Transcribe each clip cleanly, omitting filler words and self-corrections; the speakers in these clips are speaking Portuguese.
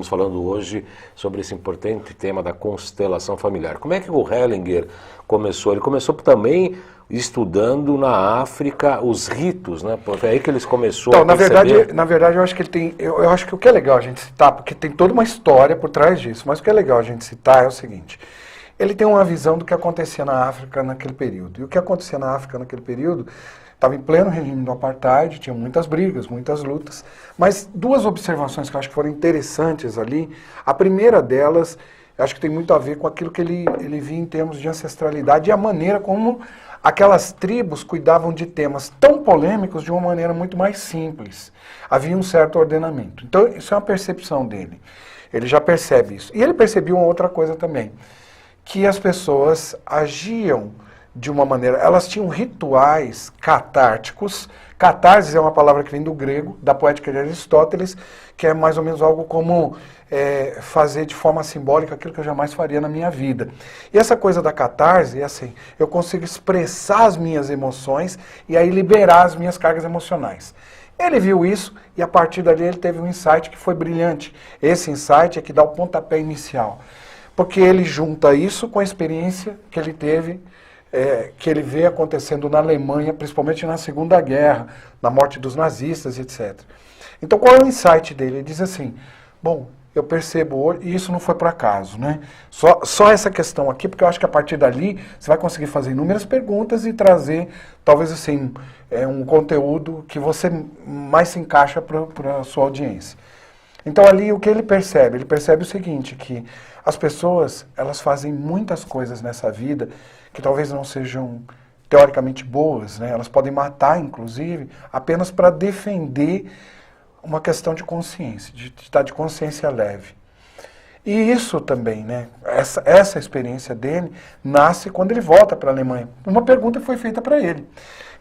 estamos falando hoje sobre esse importante tema da constelação familiar. Como é que o Hellinger começou? Ele começou também estudando na África os ritos, né? Foi aí que eles começaram então, a perceber... na verdade, eu acho que ele tem... Eu acho que o que é legal a gente citar, porque tem toda uma história por trás disso, mas o que é legal a gente citar é o seguinte: ele tem uma visão do que acontecia na África naquele período. E o que acontecia na África naquele período estava em pleno regime do apartheid, tinha muitas brigas, muitas lutas, mas duas observações que eu acho que foram interessantes ali. A primeira delas, eu acho que tem muito a ver com aquilo que ele via em termos de ancestralidade e a maneira como aquelas tribos cuidavam de temas tão polêmicos de uma maneira muito mais simples. Havia um certo ordenamento. Então, isso é uma percepção dele. Ele já percebe isso. E ele percebeu uma outra coisa também, que as pessoas agiam de uma maneira... Elas tinham rituais catárticos. Catarse é uma palavra que vem do grego, da poética de Aristóteles, que é mais ou menos algo como fazer de forma simbólica aquilo que eu jamais faria na minha vida. E essa coisa da catarse é assim: eu consigo expressar as minhas emoções e aí liberar as minhas cargas emocionais. Ele viu isso e a partir dali ele teve um insight que foi brilhante. Esse insight é que dá o pontapé inicial. Porque ele junta isso com a experiência que ele teve, que ele vê acontecendo na Alemanha, principalmente na Segunda Guerra, na morte dos nazistas, etc. Então, qual é o insight dele? Ele diz assim: bom, eu percebo hoje, e isso não foi por acaso, né? Só essa questão aqui, porque eu acho que a partir dali você vai conseguir fazer inúmeras perguntas e trazer, talvez assim, um conteúdo que você mais se encaixa para a sua audiência. Então ali o que ele percebe? Ele percebe o seguinte, que as pessoas, elas fazem muitas coisas nessa vida que talvez não sejam teoricamente boas, né? Elas podem matar, inclusive, apenas para defender uma questão de consciência, de estar de consciência leve. E isso também, né? Essa experiência dele nasce quando ele volta para a Alemanha. Uma pergunta foi feita para ele.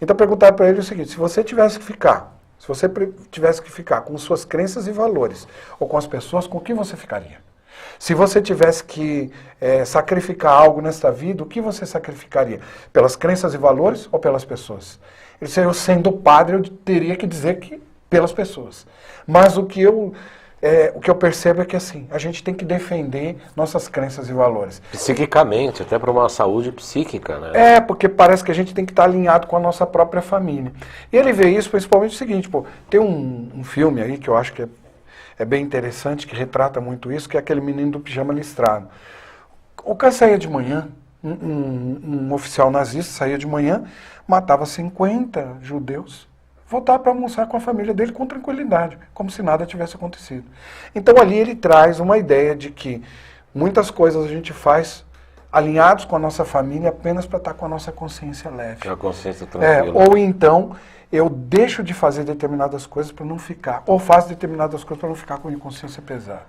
Então perguntaram para ele o seguinte: se você tivesse que ficar com suas crenças e valores, ou com as pessoas, com o que você ficaria? Se você tivesse que sacrificar algo nesta vida, o que você sacrificaria? Pelas crenças e valores ou pelas pessoas? Ele disse: eu sendo padre, eu teria que dizer que pelas pessoas. Mas o que eu percebo é que assim, a gente tem que defender nossas crenças e valores. Psiquicamente, até para uma saúde psíquica, né? Porque parece que a gente tem que estar alinhado com a nossa própria família. E ele vê isso principalmente o seguinte: tem um filme aí que eu acho que é bem interessante, que retrata muito isso, que é aquele Menino do Pijama Listrado. O cara saía de manhã, um oficial nazista saía de manhã, matava 50 judeus, voltar para almoçar com a família dele com tranquilidade, como se nada tivesse acontecido. Então ali ele traz uma ideia de que muitas coisas a gente faz alinhados com a nossa família apenas para estar com a nossa consciência leve. Que é a consciência tranquila. Ou então eu deixo de fazer determinadas coisas para não ficar, ou faço determinadas coisas para não ficar com a consciência pesada.